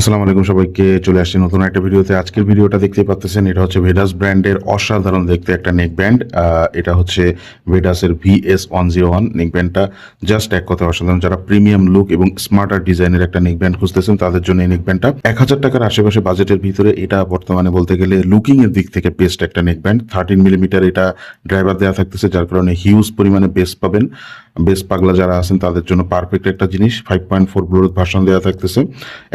আসসালামু আলাইকুম সবাইকে, চলে আসছি নতুন একটা ভিডিওতে। আজকের ভিডিওটা দেখতেই পাচ্ছেন, এটা হচ্ছে ভেডাস ব্র্যান্ডের অসাধারণ দেখতে একটা নেক ব্যান্ড। এটা হচ্ছে ভেডাসের VS101 নেক ব্যান্ডটা। জাস্ট এক কথা অসাধারণ। যারা প্রিমিয়াম লুক এবং স্মার্টার ডিজাইনের একটা নেক ব্যান্ড খুঁজতেছেন তাদের জন্য এই নেক ব্যান্ডটা 1000 টাকার আশেপাশে বাজেটের ভিতরে এটা বর্তমানে বলতে গেলে লুকিং এর দিক থেকে বেস্ট একটা নেক ব্যান্ড। 13 মিলিমিটার এটা ড্রাইভার দেওয়া থাকতেছে, যার কারণে হিউজ পরিমাণে বেস পাবেন। বেস পাগলা যারা আছেন তাদের জন্য পারফেক্ট একটা জিনিস। 5.4 ব্লুটুথ ভার্সন দেওয়া থাকতেছে।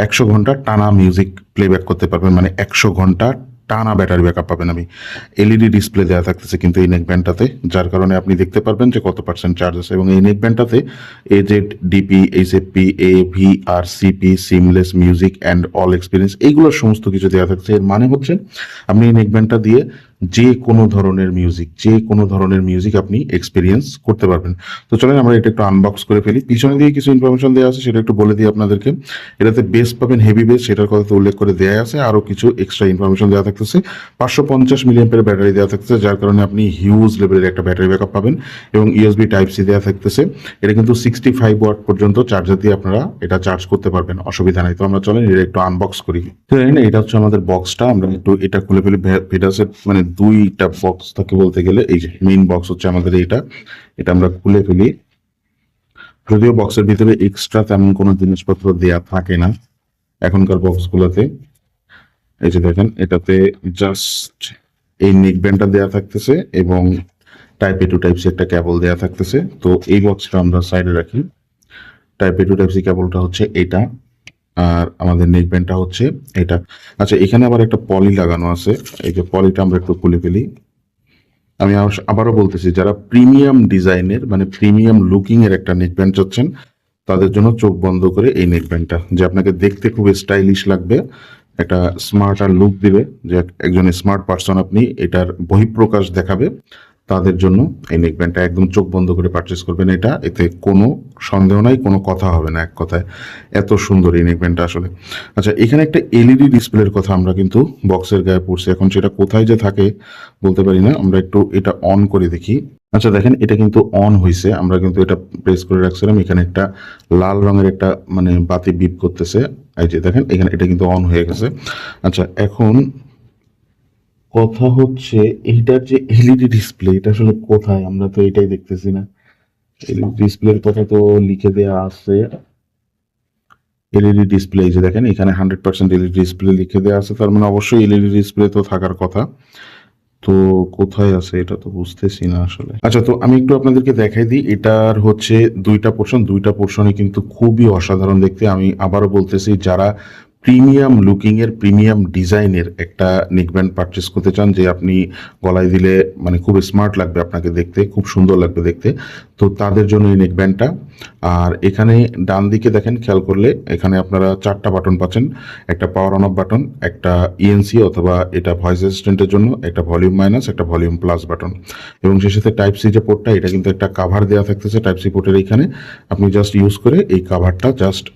100 ঘন্টা টানা মিউজিক প্লেব্যাক করতে পারবেন, মানে 100 ঘন্টা টানা ব্যাটারি ব্যাকআপ পাবেন। আমি এলইডি ডিসপ্লে দেওয়া থাকতেছে কিন্তু এই নেক ব্যান্ডটাতে, যার কারণে আপনি দেখতে পারবেন যে কত পার্সেন্ট চার্জ আছে। এবং এই নেক ব্যান্ডটাতে AZ DP HFP AV RCP seamless music and all experience এইগুলোর সমস্ত কিছু দেওয়া থাকছে। এর মানে হচ্ছে আপনি এই নেক ব্যান্ডটা দিয়ে যে কোনো ধরনের মিউজিক আপনি এক্সপিরিয়েন্স করতে পারবেন। তো চলেন আমরা এটা একটু আনবক্স করে ফেলি। পিছনে দিয়ে কিছু ইনফরমেশন দেওয়া আছে, সেটা একটু বলে দিই আপনাদেরকে। এটাতে বেস পাবেন, হেভি বেস, সেটার কথা তো উল্লেখ করে দেওয়া আছে। আরও কিছু এক্সট্রা ইনফরমেশন দেওয়া থাকতেছে। 550 মিলিঅ্যাম্পিয়ার ব্যাটারি দেওয়া থাকতেছে, যার কারণে আপনি হিউজ লেভেলের একটা ব্যাটারি ব্যাকআপ পাবেন। এবং USB Type-C দেওয়া থাকতেছে। এটা কিন্তু 65 ওয়াট পর্যন্ত চার্জার দিয়ে আপনারা এটা চার্জ করতে পারবেন, অসুবিধা নাই। তো আমরা চলেন এটা একটু আনবক্স করি। তো এটা হচ্ছে আমাদের বক্সটা। আমরা একটু এটা খুলে ফেলি। ভেডাসের মানে দুইটা বক্স থাকে বলতে গেলে। এই যে মেইন বক্স হচ্ছে আমাদের এটা আমরা খুলে ফেলি। যদিও বক্সের ভিতরে এক্সট্রা তেমন কোনো জিনিসপত্র দেয়া থাকে না এখনকার বক্সগুলোতে। এই যে দেখেন, এটাতে জাস্ট এই নেক ব্যান্ডটা দেওয়া থাকতেছে এবং টাইপ-A টু টাইপ-C একটা কেবল দেওয়া থাকতেছে। তো এই বক্সটা আমরা সাইডে রাখি। টাইপ-A টু টাইপ-C কেবলটা হচ্ছে এটা, আর আমাদের নেক ব্যান্ডটা হচ্ছে এটা। আচ্ছা, এখানে আবার একটা পলি লাগানো আছে। এই যে পলিটা আমরা একটু খুলে ফেলি। আমি আবারও বলতেছি, যারা প্রিমিয়াম ডিজাইনের মানে প্রিমিয়াম লুকিং এর একটা নেক ব্যান্ড চাচ্ছেন তাদের জন্য চোখ বন্ধ করে এই নেক ব্যান্ডটা, যে আপনাকে দেখতে খুব স্টাইলিশ লাগবে, একটা স্মার্ট আর লুক দিবে, যে একজন স্মার্ট পার্সন আপনি, এটার বহিঃপ্রকাশ দেখাবে, তাদের জন্য এই নেক ব্যান্ডটা একদম চোখ বন্ধ করে পারচেস করবেন। এটা এতে কোনো সন্দেহ নাই, কোনো কথা হবে না, এক কথায় এত সুন্দর এই নেক ব্যান্ডটা আসলে। আচ্ছা, এখানে একটা LED ডিসপ্লের কথা আমরা কিন্তু বক্সের গায়ে পড়ছি। এখন সেটা কোথায় যে থাকে বলতে পারি না। আমরা একটু এটা অন করে দেখি। আচ্ছা দেখেন, এটা কিন্তু অন হয়েছে। আমরা কিন্তু এটা প্রেস করে রাখছিলাম। এখানে একটা লাল রঙের একটা মানে বাতি বিপ করতেছে। এই যে দেখেন, এখানে এটা কিন্তু অন হয়ে গেছে। আচ্ছা, এখন কথা হচ্ছে এইটার যে LED ডিসপ্লে, এটা আসলে কোথায়? আমরা তো এটাই দেখতেছি না। LED ডিসপ্লের কথা তো লিখে দেওয়া আছে। LED ডিসপ্লে, এই যে দেখেন, এখানে 100% LED ডিসপ্লে লিখে দেওয়া আছে, তার মানে অবশ্যই LED ডিসপ্লে তো থাকার কথা। তো কোথায় আছে এটা তো বুঝতেছি না আসলে। আচ্ছা, তো আমি একটু আপনাদেরকে দেখাই দিই। এটার হচ্ছে দুইটা পোর্শনই কিন্তু খুবই অসাধারণ দেখতে। আমি আবারও বলতেছি, যারা প্রিমিয়াম লুকিং এর প্রিমিয়াম ডিজাইনের একটা নেকব্যান্ড পারচেস করতে চান, যে আপনি গলায় দিলে মানে খুব স্মার্ট লাগবে আপনাকে দেখতে, খুব সুন্দর লাগবে দেখতে, তো তাদের জন্য এই নেকব্যান্ডটা। আর এখানে ডান দিকে দেখেন, খেয়াল করলে এখানে আপনারা 4টা বাটন পাচ্ছেন। একটা পাওয়ার অন অফ বাটন, একটা ENC অথবা এটা ভয়েস অ্যাসিস্ট্যান্টের জন্য, একটা ভলিউম মাইনাস, একটা ভলিউম প্লাস বাটন, এবং সেই সাথে Type-C যে পোর্টটা, এটা কিন্তু একটা কাভার দেওয়া থাকতেছে Type-C পোর্টের এইখানে। আপনি জাস্ট ইউজ করে এই কাভারটা জাস্ট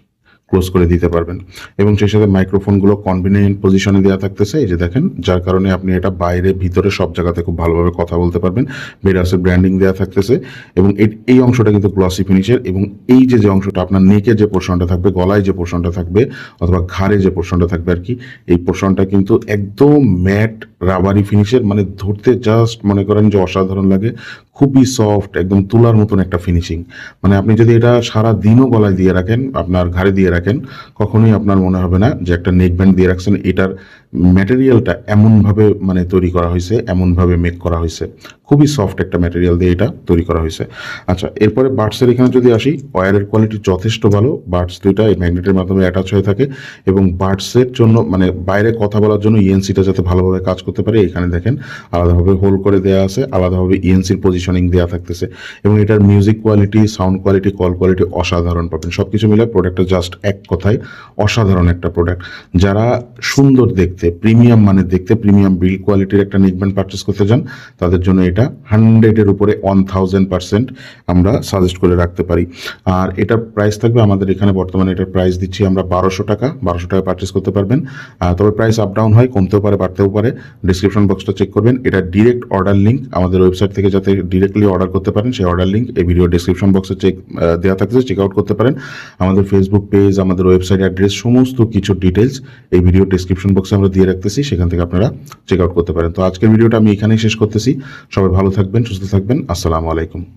ক্লোজ করে দিতে পারবেন। এবং সেই সাথে মাইক্রোফোনগুলো কনভিনিয়েন্ট পজিশনে দেওয়া থাকতেছে, এই যে দেখেন, যার কারণে আপনি এটা বাইরে ভিতরে সব জায়গাতে খুব ভালোভাবে কথা বলতে পারবেন। ভেডাসের ব্র্যান্ডিং দেওয়া থাকতেছে এবং এই অংশটা কিন্তু গ্লসি ফিনিশের। এবং এই যে অংশটা আপনার নেকে যে পোর্শনটা থাকবে, গলায় যে পোর্শনটা থাকবে, অথবা ঘাড়ে যে পোর্শনটা থাকবে আর কি, এই পোর্শনটা কিন্তু একদম ম্যাট রাবারি ফিনিশের, মানে ধরতে জাস্ট মনে করেন যে অসাধারণ লাগে। খুবই সফট, একদম তুলার মতন একটা ফিনিশিং। মানে আপনি যদি এটা সারা দিনও গলায় দিয়ে রাখেন, আপনার ঘাড়ে দিয়ে রাখেন, কখনোই আপনার মনে হবে না যে একটা নেক ব্যান্ড দিয়ে রাখছেন। এটার ম্যাটেরিয়ালটা এমনভাবে মানে তৈরি করা হয়েছে, এমনভাবে মেক করা হয়েছে, খুবই সফট একটা ম্যাটেরিয়াল দিয়ে এটা তৈরি করা হয়েছে। আচ্ছা, এরপরে বাডসের এখানে যদি আসি, ওয়্যারের কোয়ালিটি যথেষ্ট ভালো। বাডস দুইটা এই ম্যাগনেটের মাধ্যমে অ্যাটাচ হয়ে থাকে এবং বাডসের জন্য মানে বাইরে কথা বলার জন্য ENCটা যাতে ভালোভাবে কাজ করতে পারে, এখানে দেখেন আলাদাভাবে হোল্ড করে দেওয়া আছে, আলাদাভাবে ENCর পজিশনিং দেওয়া থাকতেছে। এবং এটার music quality, sound quality, call quality অসাধারণ পাবেন। সব কিছু মিলে প্রোডাক্টটা জাস্ট এক কথায় অসাধারণ একটা প্রোডাক্ট। যারা সুন্দর দেখতে দেখতে, প্রিমিয়াম মানের দেখতে, প্রিমিয়াম বিল্ড কোয়ালিটির একটা নেকব্যান্ড পারচেস করতে চান, তাদের জন্য এটা 100-এর উপরে 1000% আমরা সাজেস্ট করে রাখতে পারি। আর এটার প্রাইস থাকবে আমাদের এখানে বর্তমানে এটার প্রাইস দিচ্ছি আমরা 1200 টাকা পারচেস করতে পারবেন। তবে প্রাইস আপ ডাউন হয়, কমতেও পারে বাড়তেও পারে। ডিসক্রিপশন বক্সটা চেক করবেন, এটা ডিরেক্ট অর্ডার লিঙ্ক আমাদের ওয়েবসাইট থেকে যাতে ডিরেক্টলি অর্ডার করতে পারেন সেই অর্ডার লিঙ্ক এই ভিডিও ডিসক্রিপশন বক্সে দেওয়া থাকছে, চেক আউট করতে পারেন। আমাদের ফেসবুক পেজ, আমাদের ওয়েবসাইট অ্যাড্রেস, সমস্ত কিছু ডিটেলস এই ভিডিও ডিসক্রিপশন বক্সে আমরা দিয়ে রাখতেছি, সেখান থেকে আপনারা চেক আউট করতে পারেন। তো আজকের ভিডিওটা আমি এখানেই শেষ করতেছি। সবাই ভালো থাকবেন, সুস্থ থাকবেন। আসসালামু আলাইকুম।